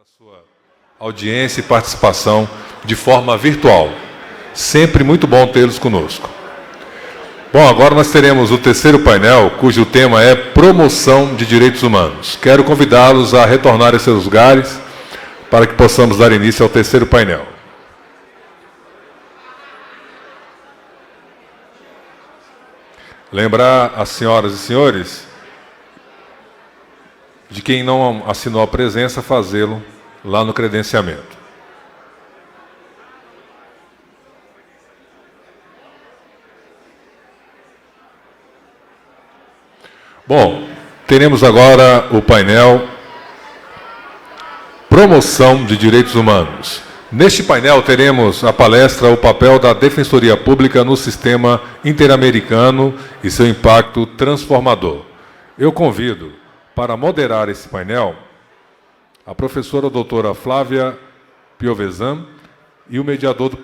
Sua audiência e participação de forma virtual. Sempre muito bom tê-los conosco. Bom, agora nós teremos o terceiro painel, cujo tema é Promoção de Direitos Humanos. Quero convidá-los a retornar a seus lugares para que possamos dar início ao terceiro painel. Lembrar as senhoras e senhores de quem não assinou a presença, fazê-lo lá no credenciamento. Bom, teremos agora o painel Promoção de Direitos Humanos. Neste painel teremos a palestra O papel da Defensoria Pública no Sistema Interamericano e seu impacto transformador. Eu convido para moderar esse painel a professora doutora Flávia Piovesan e o mediador,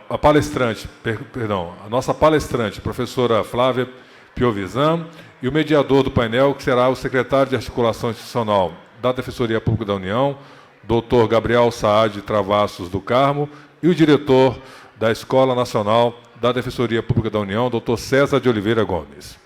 a palestrante, perdão, a nossa palestrante, professora Flávia Piovesan, e o mediador do painel, que será o secretário de Articulação Institucional da Defensoria Pública da União, doutor Gabriel Saad Travassos do Carmo, e o diretor da Escola Nacional da Defensoria Pública da União, doutor César de Oliveira Gomes.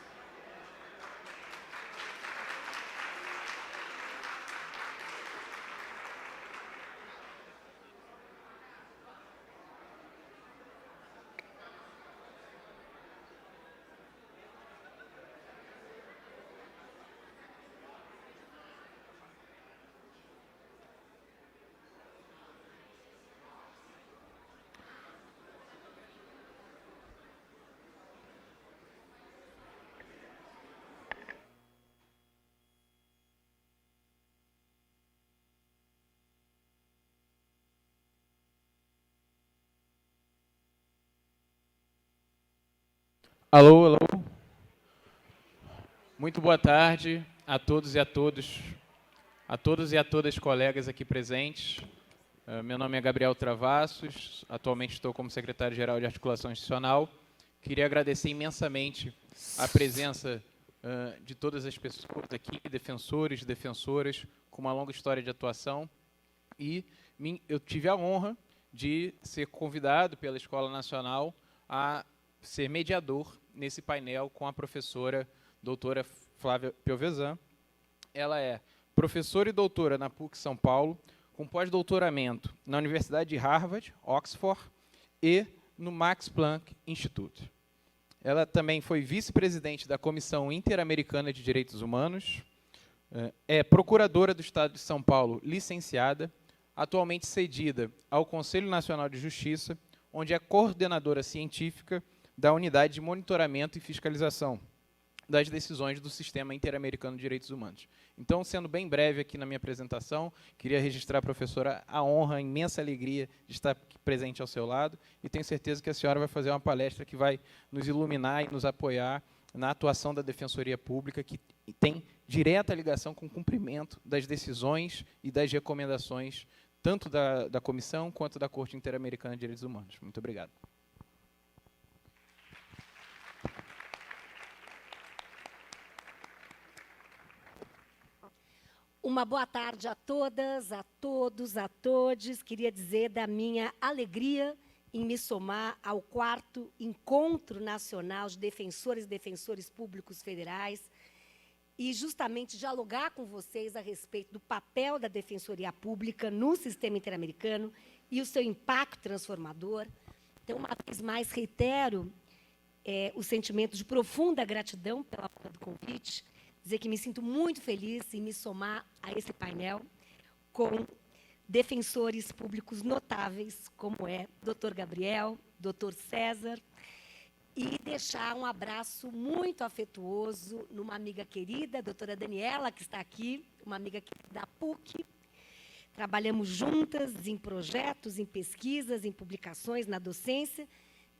Alô, alô. Muito boa tarde a todos e a todas colegas aqui presentes. Meu nome é Gabriel Travassos, atualmente estou como secretário-geral de Articulação Institucional. Queria agradecer imensamente a presença de todas as pessoas aqui, defensores e defensoras, com uma longa história de atuação. E eu tive a honra de ser convidado pela Escola Nacional a ser mediador nesse painel com a professora doutora Flávia Piovesan. Ela é professora e doutora na PUC São Paulo, com pós-doutoramento na Universidade de Harvard, Oxford e no Max Planck Institute. Ela também foi vice-presidente da Comissão Interamericana de Direitos Humanos, é procuradora do Estado de São Paulo, licenciada, atualmente cedida ao Conselho Nacional de Justiça, onde é coordenadora científica da Unidade de Monitoramento e Fiscalização das Decisões do Sistema Interamericano de Direitos Humanos. Então, sendo bem breve aqui na minha apresentação, queria registrar, professora, a honra, a imensa alegria de estar presente ao seu lado, e tenho certeza que a senhora vai fazer uma palestra que vai nos iluminar e nos apoiar na atuação da Defensoria Pública, que tem direta ligação com o cumprimento das decisões e das recomendações, tanto da Comissão quanto da Corte Interamericana de Direitos Humanos. Muito obrigado. Uma boa tarde a todas, a todos, a todes. Queria dizer da minha alegria em me somar ao 4º Encontro Nacional de Defensores e Defensores Públicos Federais e justamente dialogar com vocês a respeito do papel da Defensoria Pública no sistema interamericano e o seu impacto transformador. Então, uma vez mais, reitero o sentimento de profunda gratidão pela honra do convite, dizer que me sinto muito feliz em me somar a esse painel com defensores públicos notáveis, como é Dr. Gabriel, Dr. César, e deixar um abraço muito afetuoso numa amiga querida, a doutora Daniela, que está aqui, uma amiga da PUC. Trabalhamos juntas em projetos, em pesquisas, em publicações, na docência,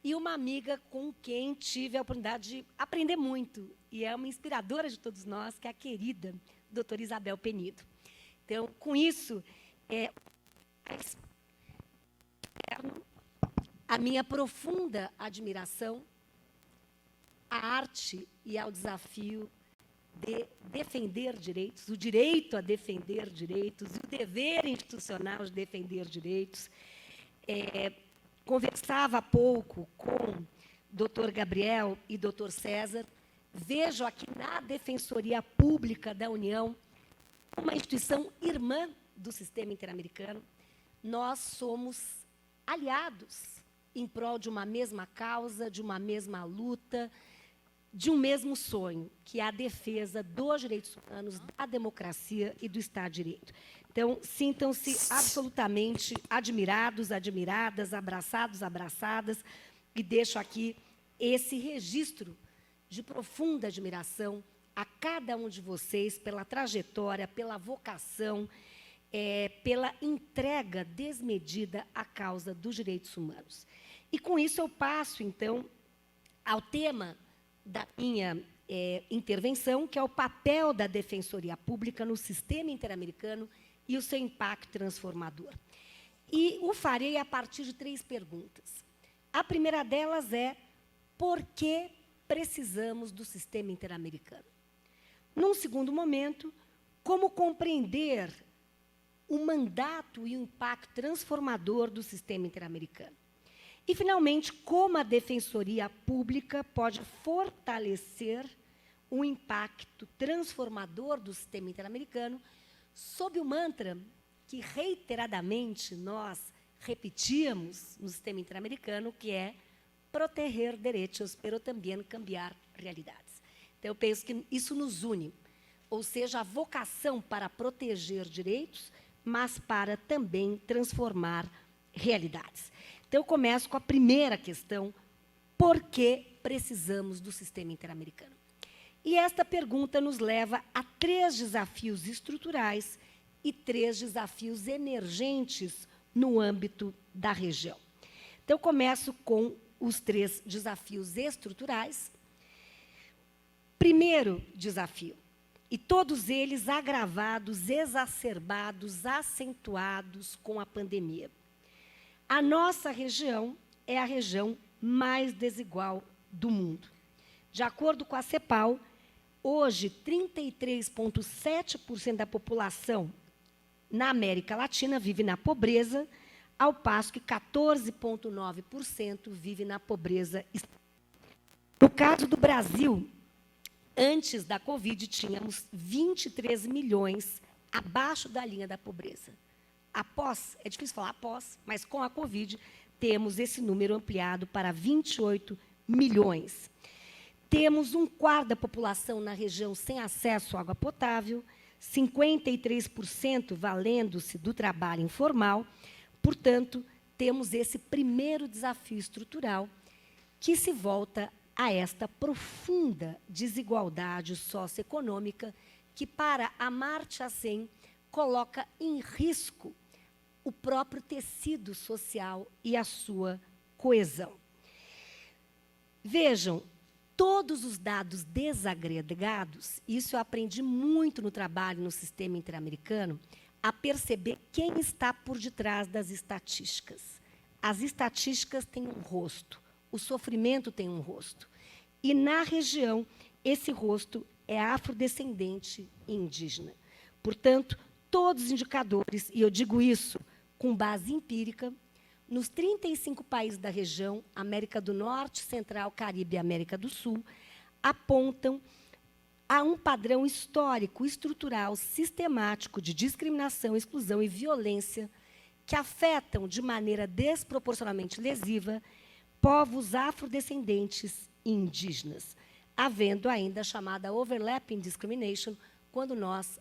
e uma amiga com quem tive a oportunidade de aprender muito, e é uma inspiradora de todos nós, que é a querida doutora Isabel Penido. Então, com isso, a minha profunda admiração à arte e ao desafio de defender direitos, o direito a defender direitos, e o dever institucional de defender direitos. Conversava há pouco com Dr. Gabriel e Dr. César, vejo aqui na Defensoria Pública da União uma instituição irmã do sistema interamericano. Nós somos aliados em prol de uma mesma causa, de uma mesma luta, de um mesmo sonho, que é a defesa dos direitos humanos, da democracia e do Estado de Direito. Então, sintam-se absolutamente admirados, admiradas, abraçados, abraçadas, e deixo aqui esse registro de profunda admiração a cada um de vocês pela trajetória, pela vocação, pela entrega desmedida à causa dos direitos humanos. E, com isso, eu passo, então, ao tema da minha intervenção, que é o papel da Defensoria Pública no sistema interamericano e o seu impacto transformador. E o farei a partir de 3 perguntas. A primeira delas é: por que precisamos do sistema interamericano? Num segundo momento, como compreender o mandato e o impacto transformador do sistema interamericano? E, finalmente, como a Defensoria Pública pode fortalecer o impacto transformador do sistema interamericano sob o mantra que, reiteradamente, nós repetíamos no sistema interamericano, que é proteger direitos, pero também cambiar realidades. Então, eu penso que isso nos une, ou seja, a vocação para proteger direitos, mas para também transformar realidades. Então, eu começo com a primeira questão: por que precisamos do sistema interamericano? E esta pergunta nos leva a 3 desafios estruturais e 3 desafios emergentes no âmbito da região. Então, eu começo com os 3 desafios estruturais. Primeiro desafio, e todos eles agravados, exacerbados, acentuados com a pandemia. A nossa região é a região mais desigual do mundo. De acordo com a CEPAL, hoje, 33,7% da população na América Latina vive na pobreza, ao passo que 14,9% vive na pobreza extrema. No caso do Brasil, antes da Covid, tínhamos 23 milhões abaixo da linha da pobreza. Após, é difícil falar após, mas com a Covid, temos esse número ampliado para 28 milhões. Temos 1/4 da população na região sem acesso à água potável, 53% valendo-se do trabalho informal. Portanto, temos esse primeiro desafio estrutural que se volta a esta profunda desigualdade socioeconômica que, para a Amartya Sen, coloca em risco o próprio tecido social e a sua coesão. Vejam, todos os dados desagregados, isso eu aprendi muito no trabalho no sistema interamericano, a perceber quem está por detrás das estatísticas. As estatísticas têm um rosto, o sofrimento tem um rosto. E, na região, esse rosto é afrodescendente e indígena. Portanto, todos os indicadores, e eu digo isso com base empírica, nos 35 países da região, América do Norte, Central, Caribe e América do Sul, apontam a um padrão histórico, estrutural, sistemático de discriminação, exclusão e violência que afetam de maneira desproporcionalmente lesiva povos afrodescendentes e indígenas, havendo ainda a chamada overlapping discrimination, quando nós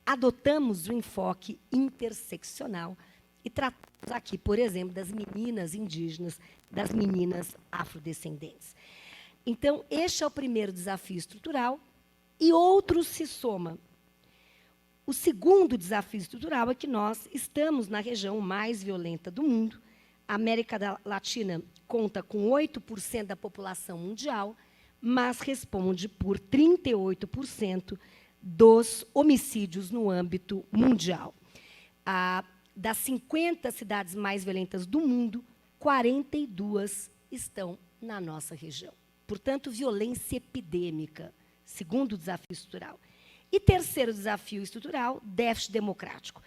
adotamos o enfoque interseccional e tratamos aqui, por exemplo, das meninas indígenas, das meninas afrodescendentes. Então, este é o primeiro desafio estrutural, e outros se somam. O segundo desafio estrutural é que nós estamos na região mais violenta do mundo. A América Latina conta com 8% da população mundial, mas responde por 38% dos homicídios no âmbito mundial. Das 50 cidades mais violentas do mundo, 42 estão na nossa região. Portanto, violência epidêmica, segundo desafio estrutural. E terceiro desafio estrutural, déficit democrático.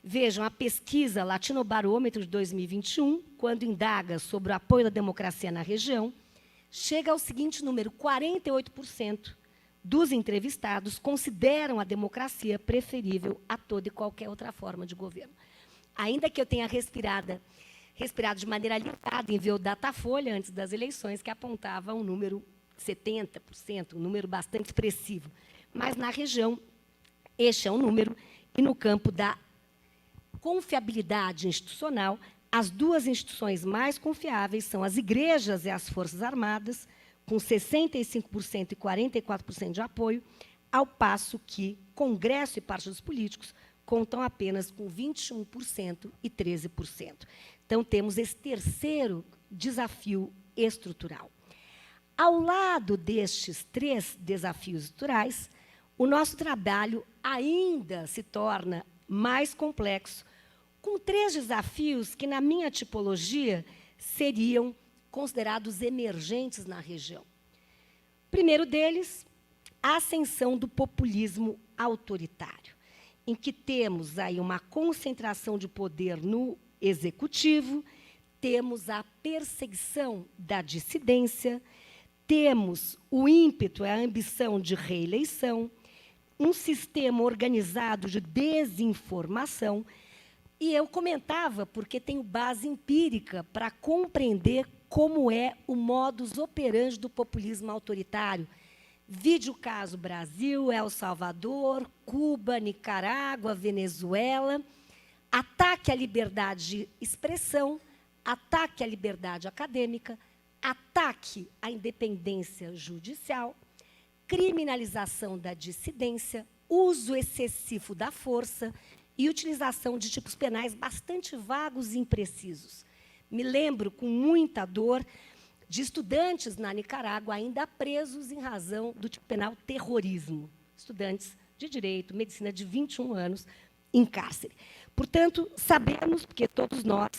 Vejam, a pesquisa Latinobarômetro de 2021, quando indaga sobre o apoio da democracia na região, chega ao seguinte número: 48% dos entrevistados consideram a democracia preferível a toda e qualquer outra forma de governo. Ainda que eu tenha respirado de maneira limitada em ver o Datafolha antes das eleições, que apontava um número 70%, um número bastante expressivo. Mas, na região, este é um número, e no campo da confiabilidade institucional, as duas instituições mais confiáveis são as igrejas e as Forças Armadas, com 65% e 44% de apoio, ao passo que Congresso e partidos políticos contam apenas com 21% e 13%. Então, temos esse terceiro desafio estrutural. Ao lado destes três desafios estruturais, o nosso trabalho ainda se torna mais complexo, com três desafios que, na minha tipologia, seriam considerados emergentes na região. O primeiro deles, a ascensão do populismo autoritário, em que temos aí uma concentração de poder no executivo, temos a perseguição da dissidência, temos o ímpeto, a ambição de reeleição, um sistema organizado de desinformação. E eu comentava, porque tenho base empírica para compreender como é o modus operandi do populismo autoritário. Vide o caso Brasil, El Salvador, Cuba, Nicarágua, Venezuela. Ataque à liberdade de expressão, ataque à liberdade acadêmica, ataque à independência judicial, criminalização da dissidência, uso excessivo da força e utilização de tipos penais bastante vagos e imprecisos. Me lembro, com muita dor, de estudantes na Nicarágua ainda presos em razão do tipo penal terrorismo. Estudantes de direito, medicina de 21 anos em cárcere. Portanto, sabemos, porque todos nós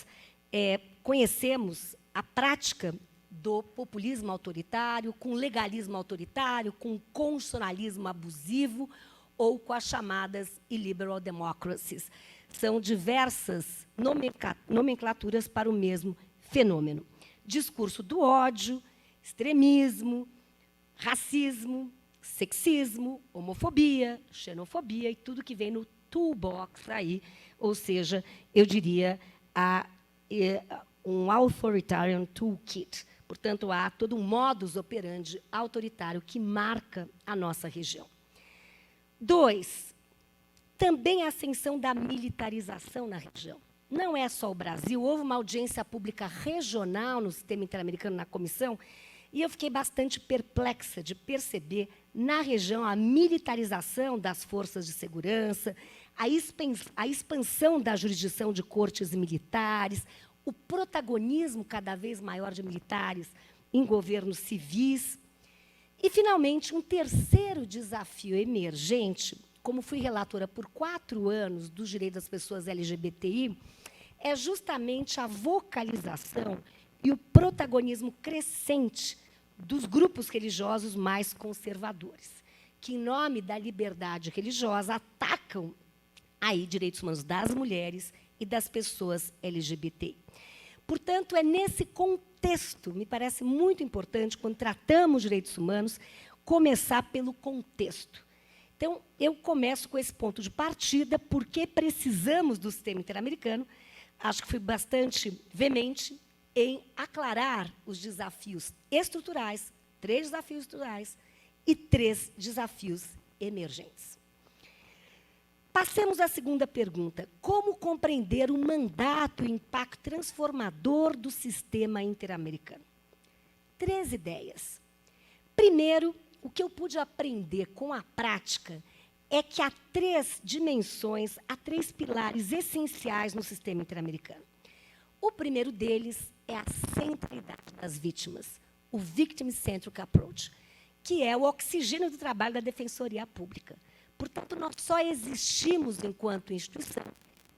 conhecemos a prática do populismo autoritário, com legalismo autoritário, com constitucionalismo abusivo ou com as chamadas illiberal democracies. São diversas nomenclaturas para o mesmo fenômeno. Discurso do ódio, extremismo, racismo, sexismo, homofobia, xenofobia e tudo que vem no toolbox aí, ou seja, eu diria, um authoritarian toolkit. Portanto, há todo um modus operandi autoritário que marca a nossa região. 2, também a ascensão da militarização na região. Não é só o Brasil, houve uma audiência pública regional no sistema interamericano, na comissão, e eu fiquei bastante perplexa de perceber, na região, a militarização das forças de segurança, a expansão da jurisdição de cortes militares, o protagonismo cada vez maior de militares em governos civis. E, finalmente, um terceiro desafio emergente, como fui relatora por 4 anos dos direitos das pessoas LGBTI, é justamente a vocalização e o protagonismo crescente dos grupos religiosos mais conservadores, que, em nome da liberdade religiosa, atacam aí direitos humanos das mulheres e das pessoas LGBTI. Portanto, é nesse contexto, me parece muito importante, quando tratamos direitos humanos, começar pelo contexto. Então, eu começo com esse ponto de partida, porque precisamos do sistema interamericano. Acho que fui bastante veemente em aclarar os desafios estruturais, 3 desafios estruturais e 3 desafios emergentes. Passemos à segunda pergunta. Como compreender o mandato e o impacto transformador do sistema interamericano? 3 ideias. Primeiro, o que eu pude aprender com a prática é que há 3 dimensões, há 3 pilares essenciais no sistema interamericano. O primeiro deles é a centralidade das vítimas, o Victim-Centric Approach, que é o oxigênio do trabalho da Defensoria Pública. Portanto, nós só existimos enquanto instituição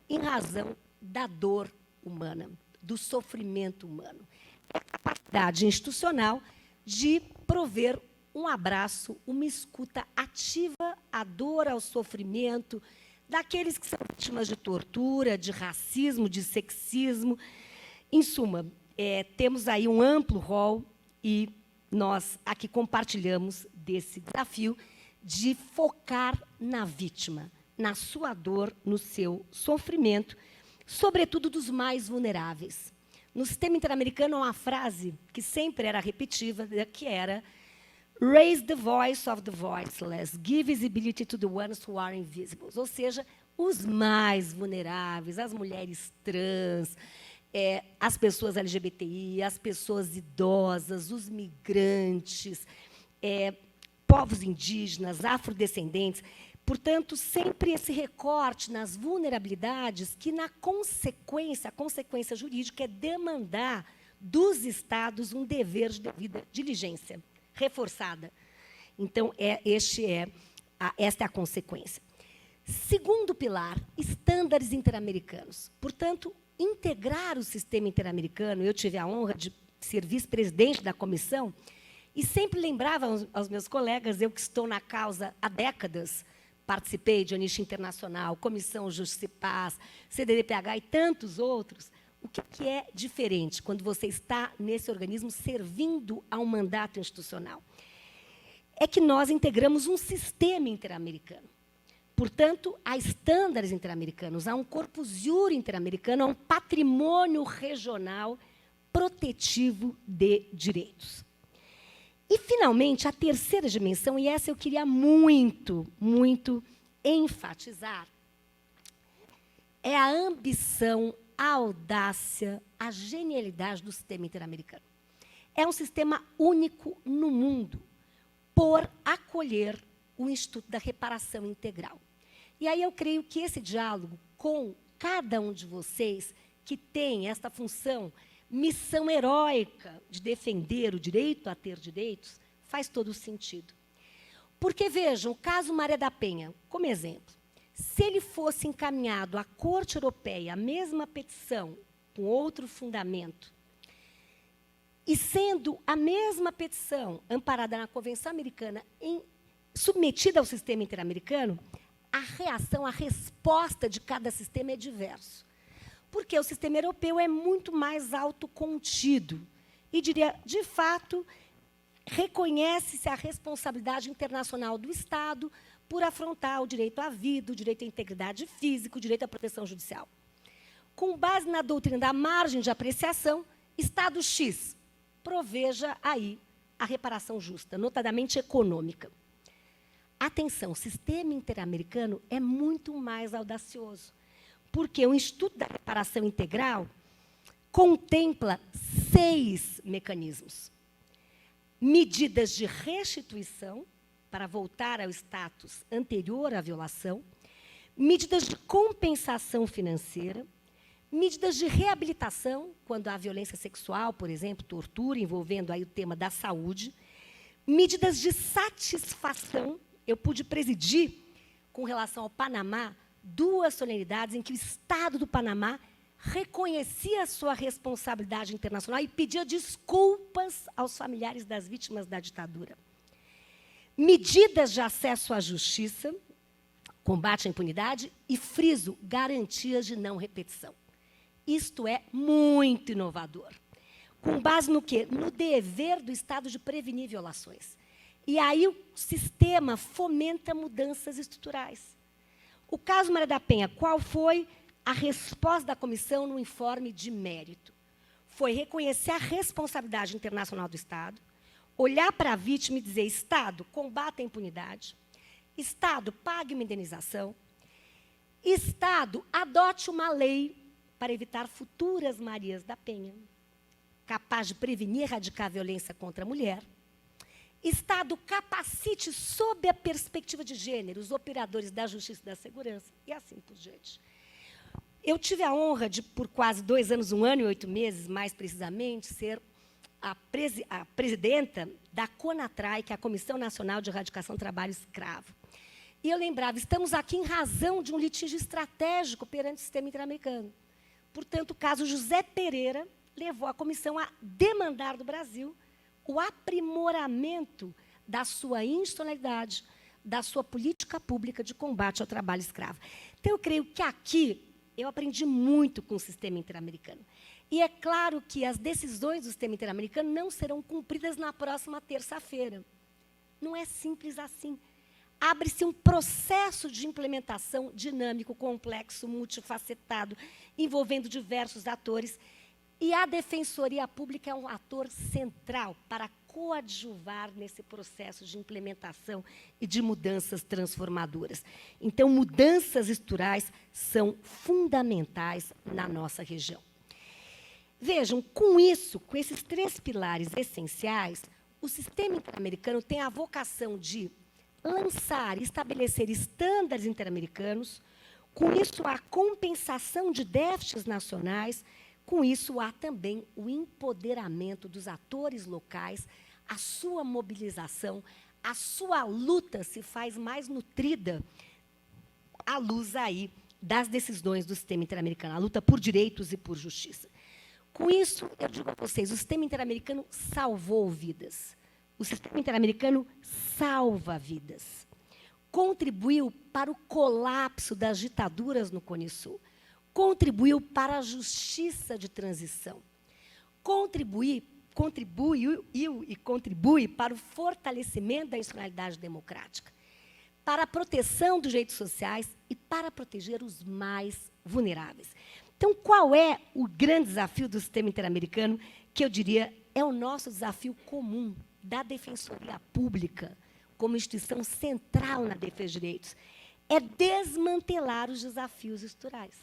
em razão da dor humana, do sofrimento humano. É a capacidade institucional de prover um abraço, uma escuta ativa à dor, ao sofrimento daqueles que são vítimas de tortura, de racismo, de sexismo. Em suma, temos aí um amplo rol e nós aqui compartilhamos desse desafio de focar na vítima, na sua dor, no seu sofrimento, sobretudo dos mais vulneráveis. No sistema interamericano, há uma frase que sempre era repetida, que era "Raise the voice of the voiceless, give visibility to the ones who are invisible", ou seja, os mais vulneráveis, as mulheres trans, as pessoas LGBTI, as pessoas idosas, os migrantes, povos indígenas, afrodescendentes. Portanto, sempre esse recorte nas vulnerabilidades que, na consequência, a consequência jurídica é demandar dos Estados um dever de devida diligência, reforçada. Então, esta é a consequência. Segundo pilar, estándares interamericanos. Portanto, integrar o sistema interamericano, eu tive a honra de ser vice-presidente da comissão, e sempre lembrava aos meus colegas, eu que estou na causa há décadas, participei de Anistia Internacional, Comissão Justiça e Paz, CDDPH e tantos outros, o que é diferente quando você está nesse organismo servindo a um mandato institucional? É que nós integramos um sistema interamericano. Portanto, há estándares interamericanos, há um corpus jure interamericano, há um patrimônio regional protetivo de direitos. E, finalmente, a terceira dimensão, e essa eu queria muito, muito enfatizar, é a ambição, a audácia, a genialidade do sistema interamericano. É um sistema único no mundo por acolher o Instituto da Reparação Integral. E aí eu creio que esse diálogo com cada um de vocês que tem esta função, missão heróica de defender o direito a ter direitos, faz todo o sentido. Porque, vejam, o caso Maria da Penha, como exemplo, se ele fosse encaminhado à Corte Europeia, a mesma petição, com outro fundamento, e sendo a mesma petição amparada na Convenção Americana, submetida ao sistema interamericano, a reação, a resposta de cada sistema é diverso. Porque o sistema europeu é muito mais autocontido e, diria, de fato, reconhece-se a responsabilidade internacional do Estado por afrontar o direito à vida, o direito à integridade física, o direito à proteção judicial. Com base na doutrina da margem de apreciação, Estado X proveja aí a reparação justa, notadamente econômica. Atenção, o sistema interamericano é muito mais audacioso, porque o Instituto da Reparação Integral contempla 6 mecanismos. Medidas de restituição, para voltar ao status anterior à violação, medidas de compensação financeira, medidas de reabilitação, quando há violência sexual, por exemplo, tortura, envolvendo aí o tema da saúde, medidas de satisfação. Eu pude presidir, com relação ao Panamá, 2 solenidades em que o Estado do Panamá reconhecia a sua responsabilidade internacional e pedia desculpas aos familiares das vítimas da ditadura. Medidas de acesso à justiça, combate à impunidade e, friso, garantias de não repetição. Isto é muito inovador. Com base no quê? No dever do Estado de prevenir violações. E aí o sistema fomenta mudanças estruturais. O caso Maria da Penha, qual foi a resposta da comissão no informe de mérito? Foi reconhecer a responsabilidade internacional do Estado, olhar para a vítima e dizer: Estado, combata a impunidade, Estado, pague uma indenização, Estado, adote uma lei para evitar futuras Marias da Penha, capaz de prevenir e erradicar a violência contra a mulher. Estado, capacite, sob a perspectiva de gênero, os operadores da justiça e da segurança, e assim por diante. Eu tive a honra de, por quase 2 anos, 1 ano e 8 meses, mais precisamente, ser a presidenta da CONATRAI, que é a Comissão Nacional de Erradicação do Trabalho Escravo. E eu lembrava, estamos aqui em razão de um litígio estratégico perante o sistema interamericano. Portanto, o caso José Pereira levou a comissão a demandar do Brasil o aprimoramento da sua institucionalidade, da sua política pública de combate ao trabalho escravo. Então, eu creio que aqui eu aprendi muito com o sistema interamericano. E é claro que as decisões do sistema interamericano não serão cumpridas na próxima terça-feira. Não é simples assim. Abre-se um processo de implementação dinâmico, complexo, multifacetado, envolvendo diversos atores, e a Defensoria Pública é um ator central para coadjuvar nesse processo de implementação e de mudanças transformadoras. Então, mudanças estruturais são fundamentais na nossa região. Vejam, com isso, com esses 3 pilares essenciais, o sistema interamericano tem a vocação de lançar e estabelecer estándares interamericanos, com isso a compensação de déficits nacionais, com isso há também o empoderamento dos atores locais, a sua mobilização, a sua luta se faz mais nutrida à luz aí das decisões do sistema interamericano, a luta por direitos e por justiça. Com isso, eu digo a vocês, o sistema interamericano salvou vidas. O sistema interamericano salva vidas. Contribuiu para o colapso das ditaduras no Cone Sul. Contribuiu para a justiça de transição. Contribui para o fortalecimento da institucionalidade democrática, para a proteção dos direitos sociais e para proteger os mais vulneráveis. Então, qual é o grande desafio do sistema interamericano, que eu diria é o nosso desafio comum da Defensoria Pública, como instituição central na defesa de direitos? É desmantelar os desafios estruturais.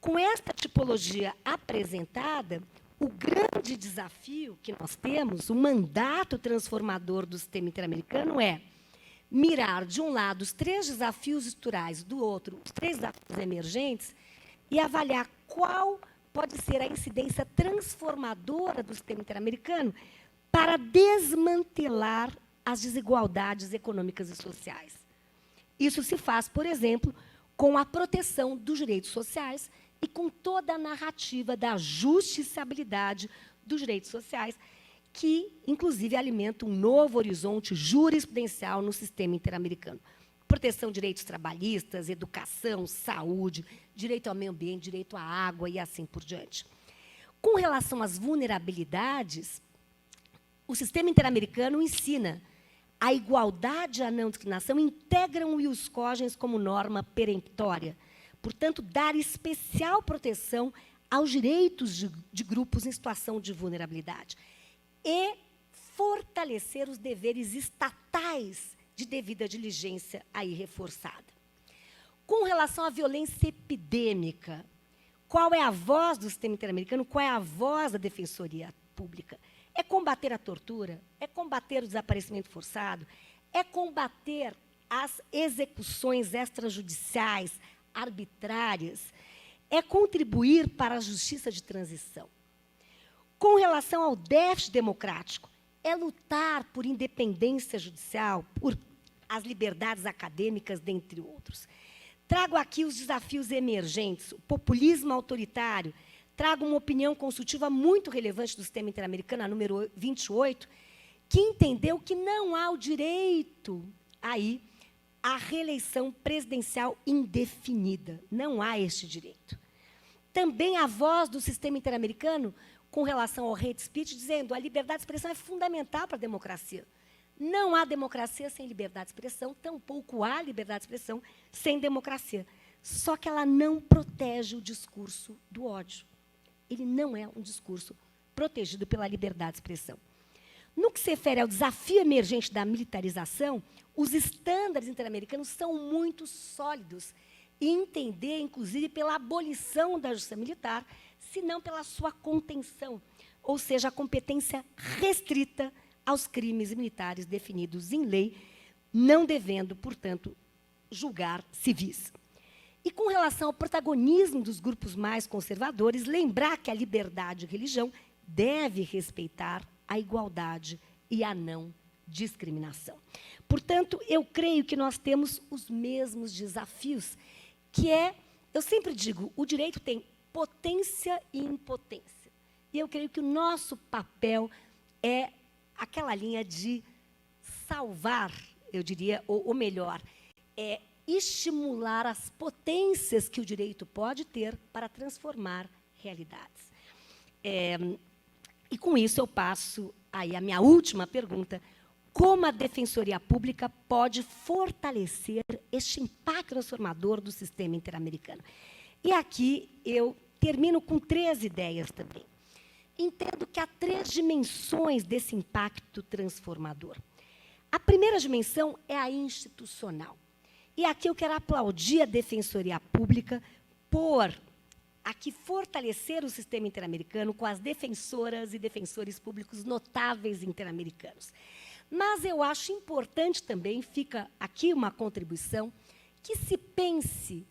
Com esta tipologia apresentada, o grande desafio que nós temos, o mandato transformador do sistema interamericano é mirar, de um lado, os 3 desafios estruturais, do outro, os 3 desafios emergentes, e avaliar qual pode ser a incidência transformadora do sistema interamericano para desmantelar as desigualdades econômicas e sociais. Isso se faz, por exemplo, com a proteção dos direitos sociais e com toda a narrativa da justiciabilidade dos direitos sociais, que, inclusive, alimenta um novo horizonte jurisprudencial no sistema interamericano. Proteção de direitos trabalhistas, educação, saúde, direito ao meio ambiente, direito à água e assim por diante. Com relação às vulnerabilidades, o sistema interamericano ensina a igualdade e a não discriminação, integram o ius cogens como norma peremptória. Portanto, dar especial proteção aos direitos de grupos em situação de vulnerabilidade. E fortalecer os deveres estatais de devida diligência aí reforçada. Com relação à violência epidêmica, qual é a voz do sistema interamericano, qual é a voz da Defensoria Pública? É combater a tortura, é combater o desaparecimento forçado, é combater as execuções extrajudiciais, arbitrárias, é contribuir para a justiça de transição. Com relação ao déficit democrático, é lutar por independência judicial, por as liberdades acadêmicas, dentre outros. Trago aqui os desafios emergentes, o populismo autoritário. Trago uma opinião consultiva muito relevante do sistema interamericano, a número 28, que entendeu que não há o direito aí à reeleição presidencial indefinida. Não há este direito. Também a voz do sistema interamericano com relação ao hate speech, dizendo que a liberdade de expressão é fundamental para a democracia. Não há democracia sem liberdade de expressão, tampouco há liberdade de expressão sem democracia. Só que ela não protege o discurso do ódio. Ele não é um discurso protegido pela liberdade de expressão. No que se refere ao desafio emergente da militarização, os estándares interamericanos são muito sólidos e entender, inclusive, pela abolição da justiça militar, se não pela sua contenção, ou seja, a competência restrita aos crimes militares definidos em lei, não devendo, portanto, julgar civis. E com relação ao protagonismo dos grupos mais conservadores, lembrar que a liberdade de religião deve respeitar a igualdade e a não discriminação. Portanto, eu creio que nós temos os mesmos desafios, que é, eu sempre digo, o direito tem potência e impotência. E eu creio que o nosso papel é aquela linha de salvar, eu diria, ou melhor, estimular as potências que o direito pode ter para transformar realidades. E com isso eu passo aí a minha última pergunta: como a Defensoria Pública pode fortalecer este impacto transformador do sistema interamericano? E aqui eu termino com 3 ideias também. Entendo que há 3 dimensões desse impacto transformador. A primeira dimensão é a institucional. E aqui eu quero aplaudir a Defensoria Pública por aqui fortalecer o sistema interamericano com as defensoras e defensores públicos notáveis interamericanos. Mas eu acho importante também, fica aqui uma contribuição, que se pense,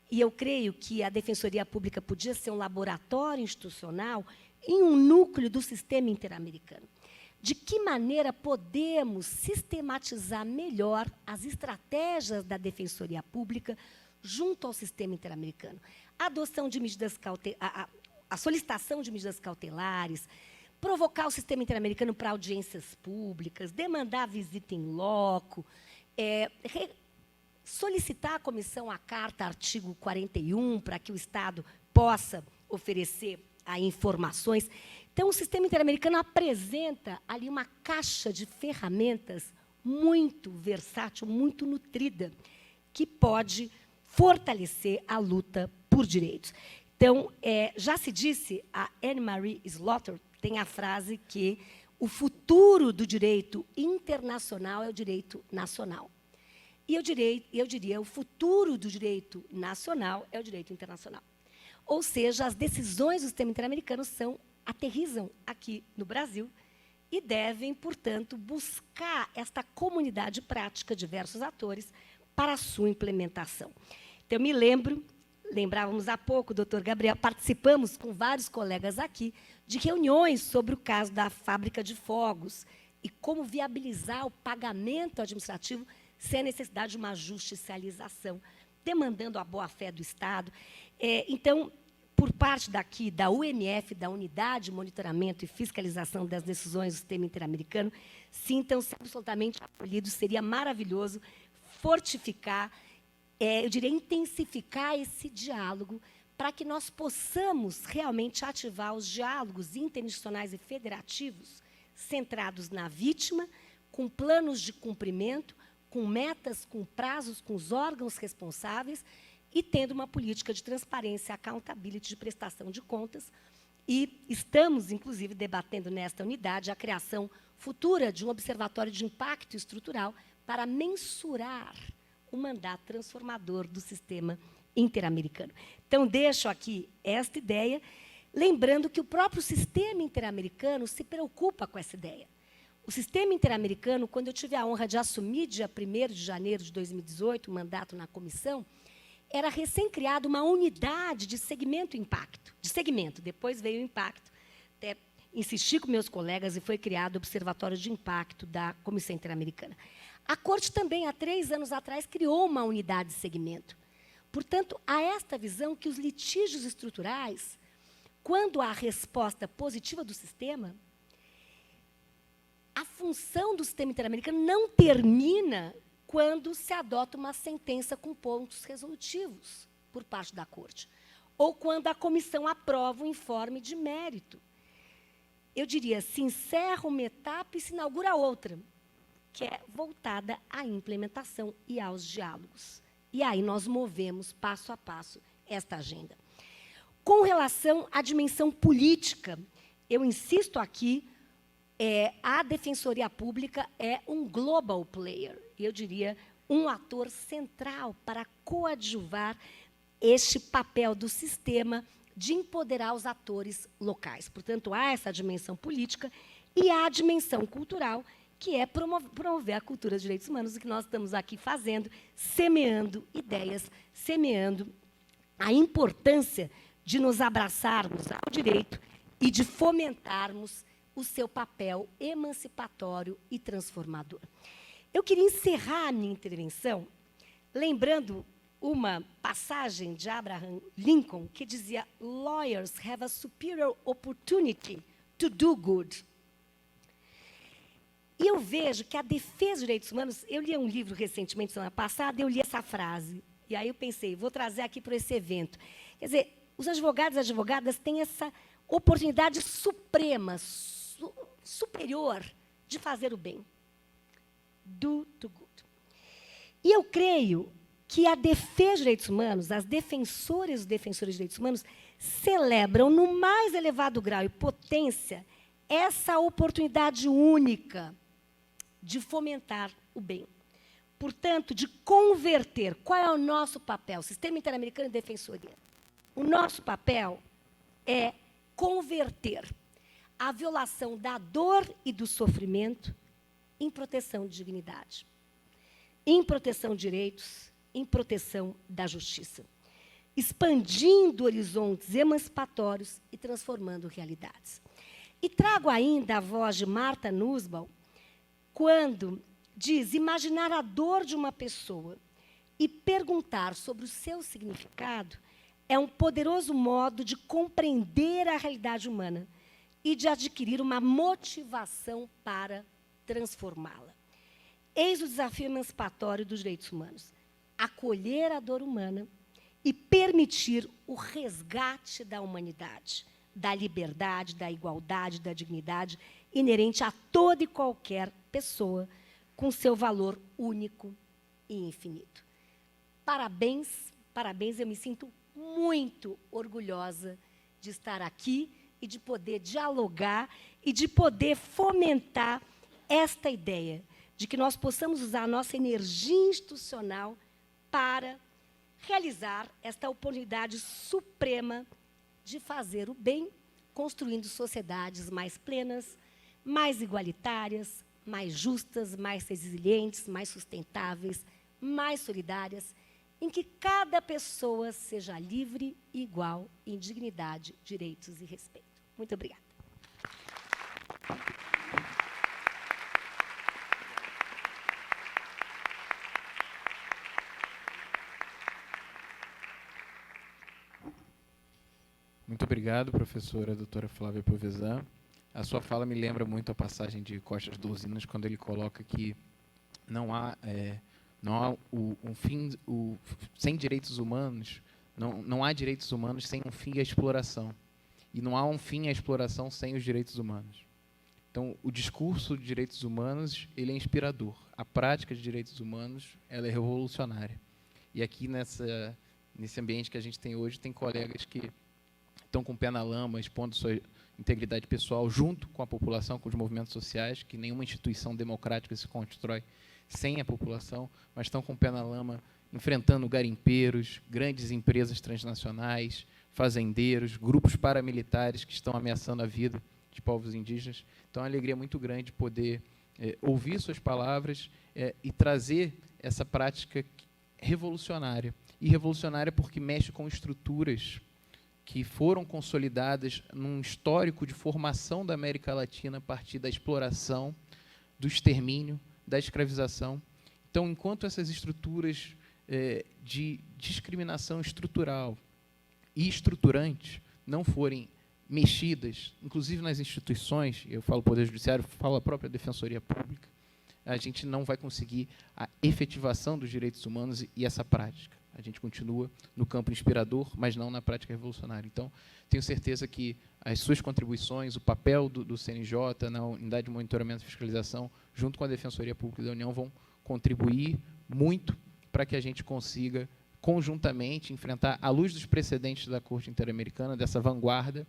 e eu creio que a Defensoria Pública podia ser um laboratório institucional em um núcleo do sistema interamericano. De que maneira podemos sistematizar melhor as estratégias da Defensoria Pública junto ao sistema interamericano? A adoção de medidas a solicitação de medidas cautelares, provocar o sistema interamericano para audiências públicas, demandar visita em loco, solicitar à comissão a carta, artigo 41, para que o Estado possa oferecer informações. Então, o sistema interamericano apresenta ali uma caixa de ferramentas muito versátil, muito nutrida, que pode fortalecer a luta por direitos. Então, já se disse, a Anne-Marie Slaughter tem a frase que o futuro do direito internacional é o direito nacional. E eu diria, o futuro do direito nacional é o direito internacional. Ou seja, as decisões do sistema interamericano aterrissam aqui no Brasil e devem, portanto, buscar esta comunidade prática, diversos atores, para a sua implementação. Então, eu me lembrávamos há pouco, doutor Gabriel, participamos com vários colegas aqui de reuniões sobre o caso da fábrica de fogos e como viabilizar o pagamento administrativo sem a necessidade de uma judicialização, demandando a boa-fé do Estado. Então, por parte daqui da UMF, da Unidade de Monitoramento e Fiscalização das Decisões do Sistema Interamericano, sintam-se absolutamente acolhidos. Seria maravilhoso fortificar, eu diria, intensificar esse diálogo para que nós possamos realmente ativar os diálogos interinstitucionais e federativos centrados na vítima, com planos de cumprimento, com metas, com prazos, com os órgãos responsáveis e tendo uma política de transparência, accountability, de prestação de contas. E estamos, inclusive, debatendo nesta unidade a criação futura de um observatório de impacto estrutural para mensurar o mandato transformador do sistema interamericano. Então, deixo aqui esta ideia, lembrando que o próprio sistema interamericano se preocupa com essa ideia. O sistema interamericano, quando eu tive a honra de assumir, dia 1º de janeiro de 2018, o mandato na comissão, era recém-criada uma unidade de segmento e impacto. Depois veio o impacto. Até insisti com meus colegas e foi criado o Observatório de Impacto da Comissão Interamericana. A Corte também, há 3 anos atrás, criou uma unidade de segmento. Portanto, há esta visão que os litígios estruturais, quando há resposta positiva do sistema, a função do sistema interamericano não termina quando se adota uma sentença com pontos resolutivos por parte da Corte, ou quando a comissão aprova um informe de mérito. Eu diria, se encerra uma etapa e se inaugura outra, que é voltada à implementação e aos diálogos. E aí nós movemos, passo a passo, esta agenda. Com relação à dimensão política, eu insisto aqui, a Defensoria Pública é um global player, eu diria, um ator central para coadjuvar este papel do sistema de empoderar os atores locais. Portanto, há essa dimensão política e há a dimensão cultural, que é promover a cultura dos direitos humanos, o que nós estamos aqui fazendo, semeando ideias, semeando a importância de nos abraçarmos ao direito e de fomentarmos o seu papel emancipatório e transformador. Eu queria encerrar a minha intervenção lembrando uma passagem de Abraham Lincoln que dizia: "Lawyers have a superior opportunity to do good." E eu vejo que a defesa dos direitos humanos, eu li um livro recentemente, semana passada, eu li essa frase. E aí eu pensei, vou trazer aqui para esse evento. Quer dizer, os advogados e advogadas têm essa oportunidade suprema, superior, de fazer o bem. Do to good. E eu creio que a defesa dos direitos humanos, as defensoras e os defensores dos direitos humanos, celebram no mais elevado grau e potência essa oportunidade única de fomentar o bem. Portanto, de converter. Qual é o nosso papel? Sistema Interamericano de Defensoria. O nosso papel é converter a violação da dor e do sofrimento em proteção de dignidade, em proteção de direitos, em proteção da justiça, expandindo horizontes emancipatórios e transformando realidades. E trago ainda a voz de Martha Nussbaum, quando diz: imaginar a dor de uma pessoa e perguntar sobre o seu significado é um poderoso modo de compreender a realidade humana e de adquirir uma motivação para transformá-la. Eis o desafio emancipatório dos direitos humanos: acolher a dor humana e permitir o resgate da humanidade, da liberdade, da igualdade, da dignidade inerente a toda e qualquer pessoa, com seu valor único e infinito. Parabéns, parabéns, eu me sinto muito orgulhosa de estar aqui e de poder dialogar e de poder fomentar esta ideia de que nós possamos usar a nossa energia institucional para realizar esta oportunidade suprema de fazer o bem, construindo sociedades mais plenas, mais igualitárias, mais justas, mais resilientes, mais sustentáveis, mais solidárias, em que cada pessoa seja livre e igual em dignidade, direitos e respeito. Muito obrigada. Muito obrigado, professora doutora Flávia Povesan. A sua fala me lembra muito a passagem de Costas dos Usinas, quando ele coloca que não há sem direitos humanos, não há direitos humanos sem um fim à exploração. E não há um fim à exploração sem os direitos humanos. Então, o discurso de direitos humanos, ele é inspirador. A prática de direitos humanos, ela é revolucionária. E aqui, nesse ambiente que a gente tem hoje, tem colegas que estão com o pé na lama, expondo sua integridade pessoal junto com a população, com os movimentos sociais, que nenhuma instituição democrática se constrói sem a população, mas estão com o pé na lama, enfrentando garimpeiros, grandes empresas transnacionais, fazendeiros, grupos paramilitares que estão ameaçando a vida de povos indígenas. Então, é uma alegria muito grande poder ouvir suas palavras e trazer essa prática revolucionária. E revolucionária porque mexe com estruturas que foram consolidadas num histórico de formação da América Latina a partir da exploração, do extermínio, da escravização. Então, enquanto essas estruturas de discriminação estrutural e estruturantes não forem mexidas, inclusive nas instituições, eu falo Poder Judiciário, falo a própria Defensoria Pública, a gente não vai conseguir a efetivação dos direitos humanos e essa prática. A gente continua no campo inspirador, mas não na prática revolucionária. Então, tenho certeza que as suas contribuições, o papel do CNJ na Unidade de Monitoramento e Fiscalização, junto com a Defensoria Pública da União, vão contribuir muito para que a gente consiga, conjuntamente, enfrentar, à luz dos precedentes da Corte Interamericana, dessa vanguarda,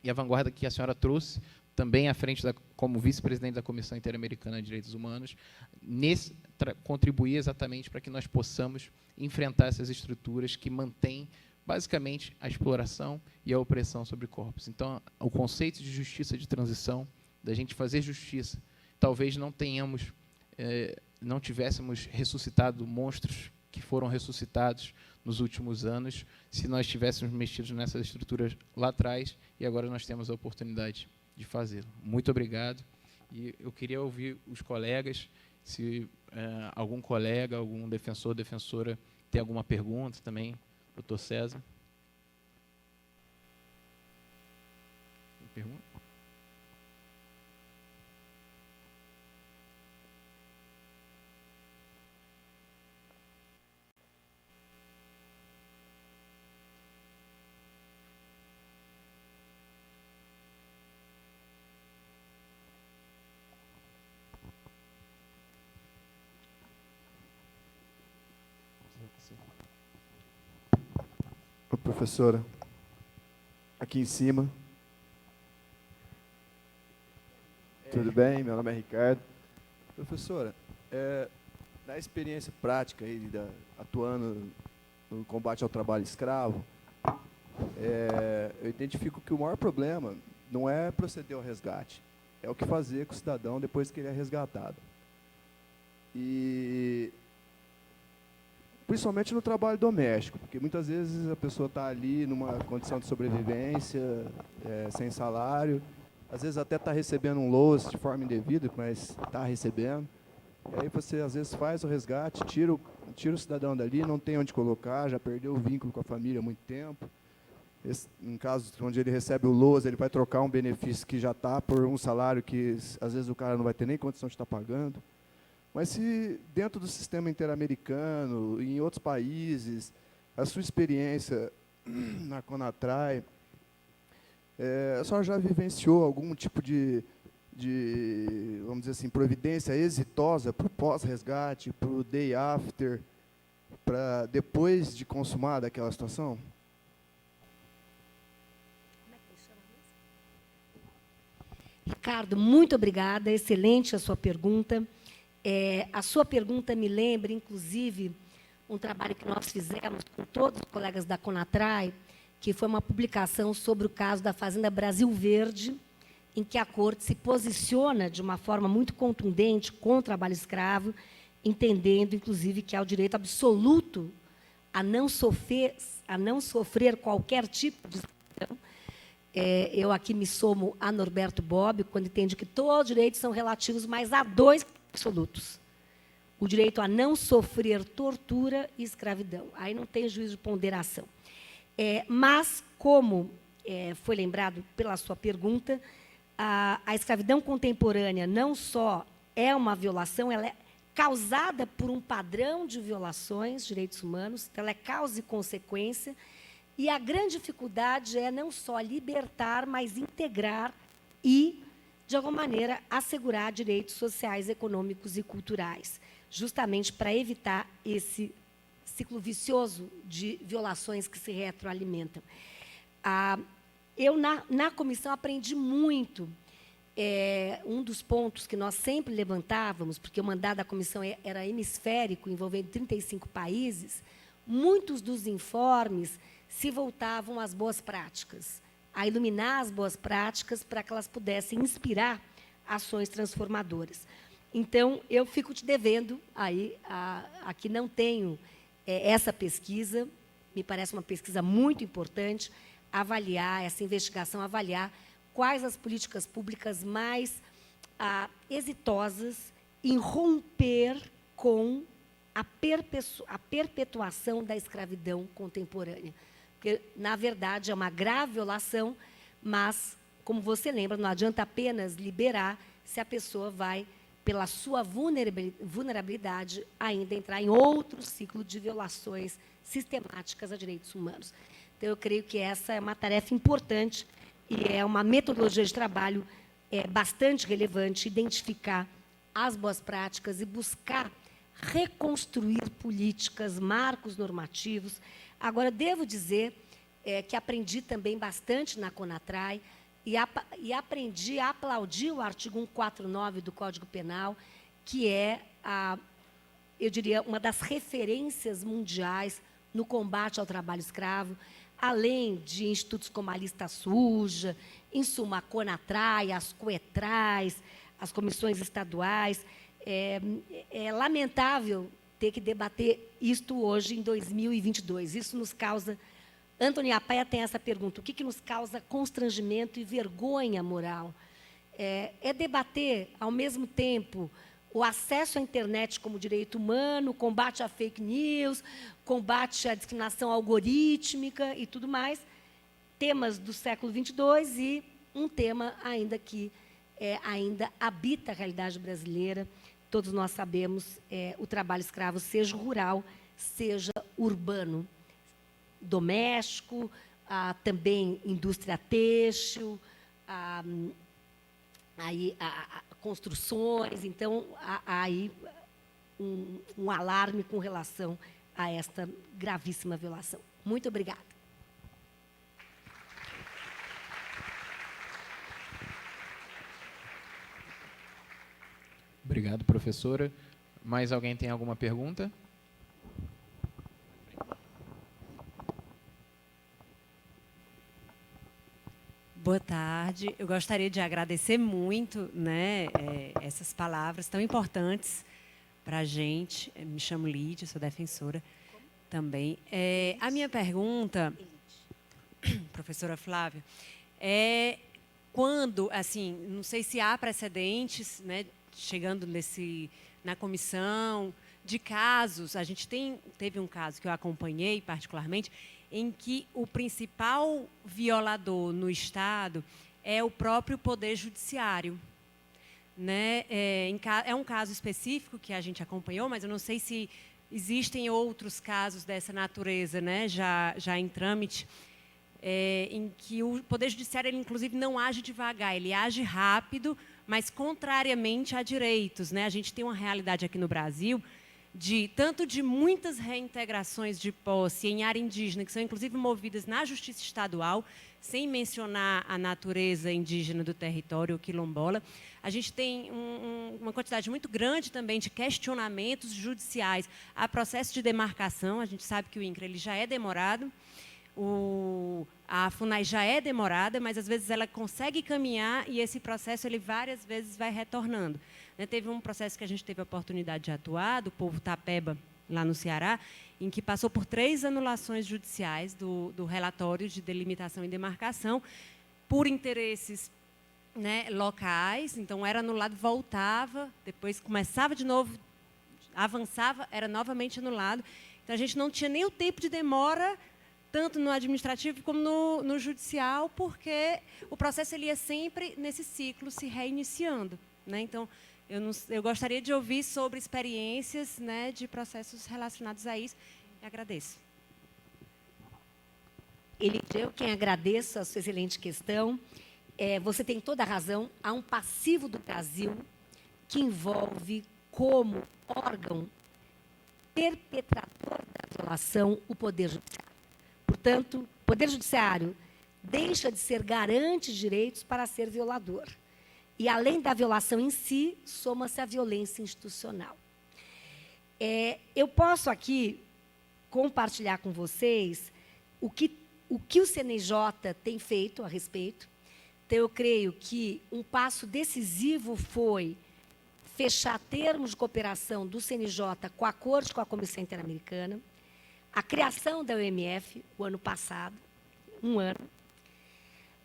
e a vanguarda que a senhora trouxe, também à frente, como vice-presidente da Comissão Interamericana de Direitos Humanos, contribuir exatamente para que nós possamos enfrentar essas estruturas que mantêm, basicamente, a exploração e a opressão sobre corpos. Então, o conceito de justiça de transição, da gente fazer justiça, talvez não tivéssemos ressuscitado monstros que foram ressuscitados nos últimos anos, se nós tivéssemos mexido nessas estruturas lá atrás, e agora nós temos a oportunidade de fazê-lo. Muito obrigado. E eu queria ouvir os colegas, se algum colega, algum defensor, defensora tem alguma pergunta também. Doutor César. Tem pergunta? professora. Aqui em cima. Tudo bem? Meu nome é Ricardo. Professora, na experiência prática aí, atuando no combate ao trabalho escravo, eu identifico que o maior problema não é proceder ao resgate, é o que fazer com o cidadão depois que ele é resgatado. E principalmente no trabalho doméstico, porque muitas vezes a pessoa está ali numa condição de sobrevivência, sem salário, às vezes até está recebendo um louço de forma indevida, mas está recebendo. E aí você, às vezes, faz o resgate, tira o cidadão dali, não tem onde colocar, já perdeu o vínculo com a família há muito tempo. Em casos onde ele recebe o louço, ele vai trocar um benefício que já está por um salário que, às vezes, o cara não vai ter nem condição de estar pagando. Mas se dentro do sistema interamericano, em outros países, a sua experiência na Conatrai, a senhora já vivenciou algum tipo de, vamos dizer assim, providência exitosa para o pós-resgate, para o day after, para depois de consumada aquela situação? Ricardo, muito obrigada, excelente a sua pergunta. A sua pergunta me lembra, inclusive, um trabalho que nós fizemos com todos os colegas da Conatrai, que foi uma publicação sobre o caso da Fazenda Brasil Verde, em que a Corte se posiciona de uma forma muito contundente contra o trabalho escravo, entendendo, inclusive, que há o direito absoluto a não sofrer qualquer tipo de escravidão. Eu aqui me somo a Norberto Bobbio, quando entende que todos os direitos são relativos, mas há dois absolutos. O direito a não sofrer tortura e escravidão. Aí não tem juízo de ponderação. Mas, como foi lembrado pela sua pergunta, a escravidão contemporânea não só é uma violação, ela é causada por um padrão de violações de direitos humanos, então ela é causa e consequência, e a grande dificuldade é não só libertar, mas integrar e, de alguma maneira, assegurar direitos sociais, econômicos e culturais, justamente para evitar esse ciclo vicioso de violações que se retroalimentam. Eu, na comissão, aprendi muito. Um dos pontos que nós sempre levantávamos, porque o mandato da comissão era hemisférico, envolvendo 35 países, muitos dos informes se voltavam às boas práticas, a iluminar as boas práticas para que elas pudessem inspirar ações transformadoras. Então, eu fico te devendo, aqui não tenho essa pesquisa, me parece uma pesquisa muito importante, avaliar essa investigação, avaliar quais as políticas públicas mais exitosas em romper com a perpetuação da escravidão contemporânea. Porque, na verdade, é uma grave violação, mas, como você lembra, não adianta apenas liberar se a pessoa vai, pela sua vulnerabilidade, ainda entrar em outro ciclo de violações sistemáticas a direitos humanos. Então, eu creio que essa é uma tarefa importante e é uma metodologia de trabalho bastante relevante, identificar as boas práticas e buscar reconstruir políticas, marcos normativos. Agora, devo dizer que aprendi também bastante na Conatrai e aprendi a aplaudir o artigo 149 do Código Penal, que é, eu diria, uma das referências mundiais no combate ao trabalho escravo, além de institutos como a Lista Suja, em suma, a Conatrai, as Coetrais, as comissões estaduais. É lamentável ter que debater isto hoje, em 2022. Isso nos causa... Antônio Apaia tem essa pergunta, o que nos causa constrangimento e vergonha moral? É debater, ao mesmo tempo, o acesso à internet como direito humano, combate à fake news, combate à discriminação algorítmica e tudo mais, temas do século 22 e um tema ainda que ainda habita a realidade brasileira. Todos nós sabemos, o trabalho escravo, seja rural, seja urbano, doméstico, também indústria têxtil, construções. Então, há aí um alarme com relação a esta gravíssima violação. Muito obrigada. Obrigado, professora. Mais alguém tem alguma pergunta? Boa tarde. Eu gostaria de agradecer muito, né, essas palavras tão importantes para a gente. Me chamo Lídia, sou defensora também. A minha pergunta, professora Flávia, é quando, assim, não sei se há precedentes, né, chegando na comissão, de casos, a gente teve um caso que eu acompanhei particularmente, em que o principal violador no Estado é o próprio Poder Judiciário. Né? É um caso específico que a gente acompanhou, mas eu não sei se existem outros casos dessa natureza, né, já em trâmite, em que o Poder Judiciário, ele, inclusive, não age devagar, ele age rápido, mas contrariamente a direitos. Né? A gente tem uma realidade aqui no Brasil tanto de muitas reintegrações de posse em área indígena, que são, inclusive, movidas na Justiça Estadual, sem mencionar a natureza indígena do território quilombola. A gente tem uma quantidade muito grande também de questionamentos judiciais a processo de demarcação. A gente sabe que o INCRA ele já é demorado, a FUNAI já é demorada, mas, às vezes, ela consegue caminhar e esse processo ele várias vezes vai retornando. Teve um processo que a gente teve a oportunidade de atuar, do povo Tapeba, lá no Ceará, em que passou por 3 anulações judiciais do relatório de delimitação e demarcação, por interesses, né, locais. Então, era anulado, voltava, depois começava de novo, avançava, era novamente anulado. Então, a gente não tinha nem o tempo de demora, tanto no administrativo como no judicial, porque o processo ele ia sempre nesse ciclo se reiniciando. Né? Então, eu gostaria de ouvir sobre experiências, né, de processos relacionados a isso. E agradeço. Elidia, eu quem agradeço a sua excelente questão. Você tem toda a razão. Há um passivo do Brasil que envolve como órgão perpetrador da violação o Poder Judiciário. Portanto, o Poder Judiciário deixa de ser garante de direitos para ser violador. E, além da violação em si, soma-se a violência institucional. Eu posso aqui compartilhar com vocês o que o CNJ tem feito a respeito. Então, eu creio que um passo decisivo foi fechar termos de cooperação do CNJ com acordos com a Comissão Interamericana, a criação da OMF, o ano passado, um ano,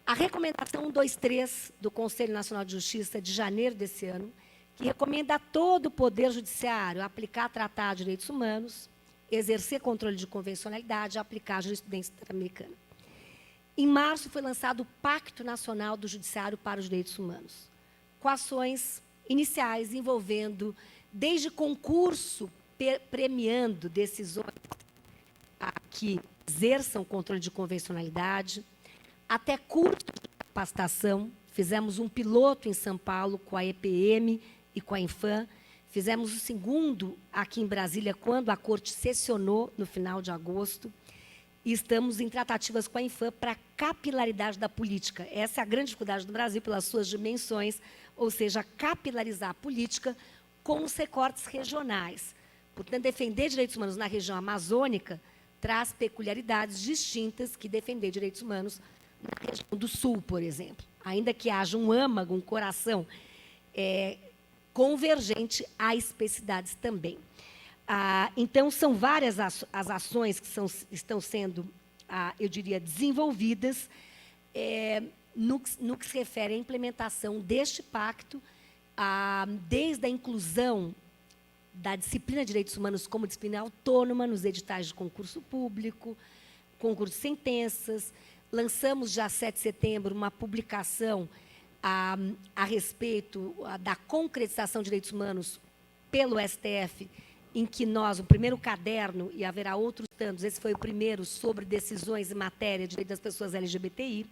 a recomendação 123 do Conselho Nacional de Justiça de janeiro desse ano, que recomenda a todo o Poder Judiciário aplicar Tratado de Direitos Humanos, exercer controle de convencionalidade e aplicar a jurisprudência interamericana. Em março foi lançado o Pacto Nacional do Judiciário para os Direitos Humanos, com ações iniciais envolvendo desde concurso premiando decisões que exerçam controle de convencionalidade, até cursos de capacitação. Fizemos um piloto em São Paulo com a EPM e com a Infam. Fizemos o segundo aqui em Brasília, quando a Corte sessionou, no final de agosto. E estamos em tratativas com a Infam para a capilaridade da política. Essa é a grande dificuldade do Brasil, pelas suas dimensões, ou seja, capilarizar a política com os recortes regionais. Portanto, defender direitos humanos na região amazônica traz peculiaridades distintas que defender direitos humanos na região do Sul, por exemplo. Ainda que haja um âmago, um coração convergente, há especificidades também. Então, são várias as ações que estão sendo, eu diria, desenvolvidas no que se refere à implementação deste pacto, desde a inclusão da disciplina de direitos humanos como disciplina autônoma nos editais de concurso público, concurso de sentenças. Lançamos, já 7 de setembro, uma publicação a respeito da concretização de direitos humanos pelo STF, em que o primeiro caderno, e haverá outros tantos, esse foi o primeiro, sobre decisões em matéria de direitos das pessoas LGBTI,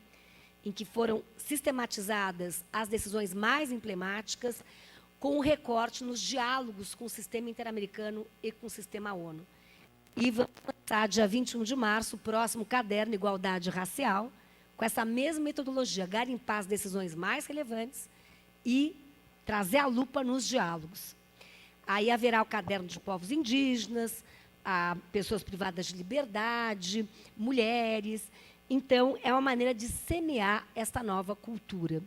em que foram sistematizadas as decisões mais emblemáticas, com um recorte nos diálogos com o sistema interamericano e com o sistema ONU. E vamos lançar, dia 21 de março, o próximo caderno Igualdade Racial, com essa mesma metodologia, garimpar as decisões mais relevantes e trazer a lupa nos diálogos. Aí haverá o caderno de povos indígenas, pessoas privadas de liberdade, mulheres. Então, é uma maneira de semear esta nova cultura.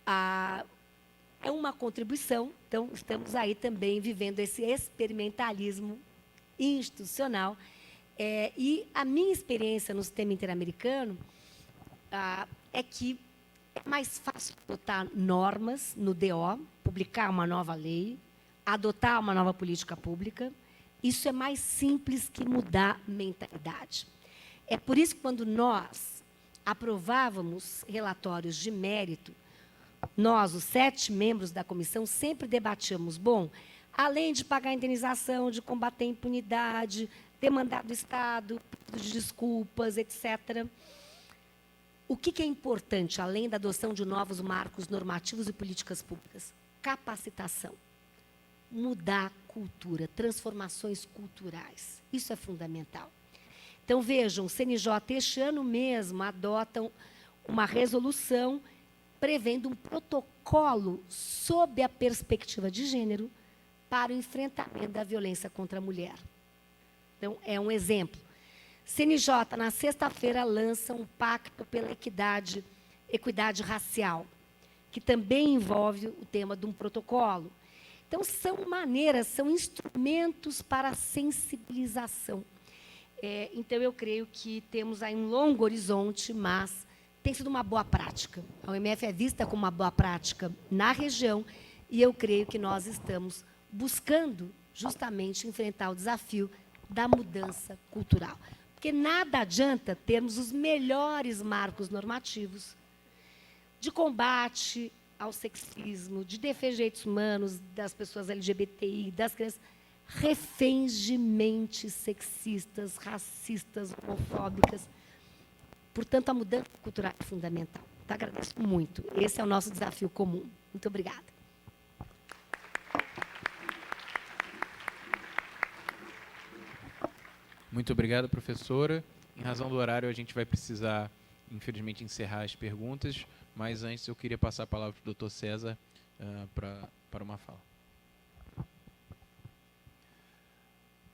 É uma contribuição, então, estamos aí também vivendo esse experimentalismo institucional. E a minha experiência no sistema interamericano é que é mais fácil adotar normas no DO, publicar uma nova lei, adotar uma nova política pública. Isso é mais simples que mudar mentalidade. É por isso que, quando nós aprovávamos relatórios de mérito, nós, os 7 membros da comissão, sempre debatíamos, bom, além de pagar a indenização, de combater a impunidade, demandar do Estado, de desculpas, etc., o que é importante, além da adoção de novos marcos normativos e políticas públicas? Capacitação. Mudar a cultura, transformações culturais. Isso é fundamental. Então, vejam, o CNJ este ano mesmo adotam uma resolução prevendo um protocolo sob a perspectiva de gênero para o enfrentamento da violência contra a mulher. Então, é um exemplo. CNJ, na sexta-feira, lança um pacto pela equidade racial, que também envolve o tema de um protocolo. Então, são maneiras, são instrumentos para a sensibilização. Então, eu creio que temos aí um longo horizonte, mas tem sido uma boa prática. A OMF é vista como uma boa prática na região, e eu creio que nós estamos buscando justamente enfrentar o desafio da mudança cultural. Porque nada adianta termos os melhores marcos normativos de combate ao sexismo, de defesa de direitos humanos, das pessoas LGBTI, das crianças, reféns de mentes sexistas, racistas, homofóbicas. Portanto, a mudança cultural é fundamental. Então, agradeço muito. Esse é o nosso desafio comum. Muito obrigada. Muito obrigado, professora. Em razão do horário, a gente vai precisar, infelizmente, encerrar as perguntas, mas antes eu queria passar a palavra para o Dr. César para uma fala.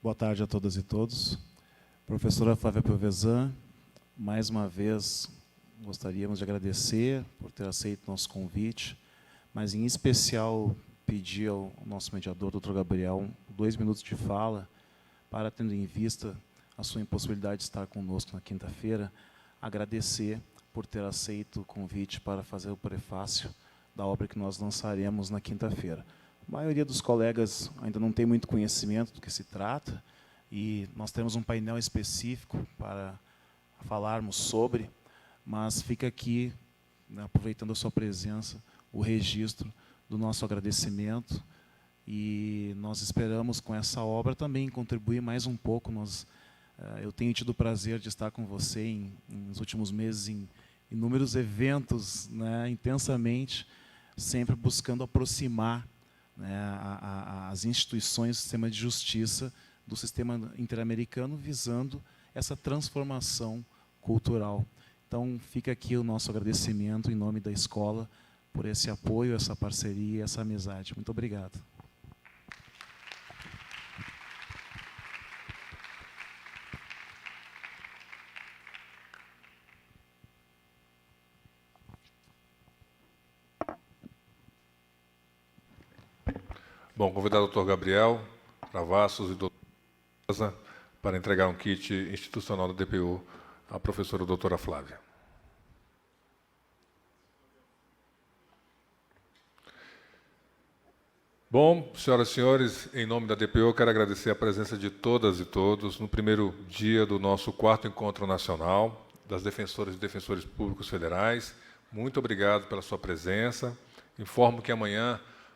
Boa tarde a todas e todos. Professora Flávia Piovesan, mais uma vez gostaríamos de agradecer por ter aceito nosso convite, mas em especial pedir ao nosso mediador, Dr. Gabriel, 2 minutos de fala, para, tendo em vista a sua impossibilidade de estar conosco na quinta-feira, agradecer por ter aceito o convite para fazer o prefácio da obra que nós lançaremos na quinta-feira. A maioria dos colegas ainda não tem muito conhecimento do que se trata, e nós temos um painel específico para falarmos sobre, mas fica aqui, né, aproveitando a sua presença, o registro do nosso agradecimento, e nós esperamos, com essa obra, também contribuir mais um pouco. Eu tenho tido o prazer de estar com você nos últimos meses em inúmeros eventos, né, intensamente, sempre buscando aproximar, né, as instituições do sistema de justiça do sistema interamericano, visando essa transformação cultural. Então, fica aqui o nosso agradecimento em nome da escola por esse apoio, essa parceria, essa amizade. Muito obrigado. Bom, convidar o Dr. Gabriel Travassos e Dr. César para entregar um kit institucional da DPU à professora doutora Flávia. Bom, senhoras e senhores, em nome da DPU, eu quero agradecer a presença de todas e todos no primeiro dia do nosso 4º Encontro Nacional das Defensoras e Defensores Públicos Federais. Muito obrigado pela sua presença. Informo que amanhã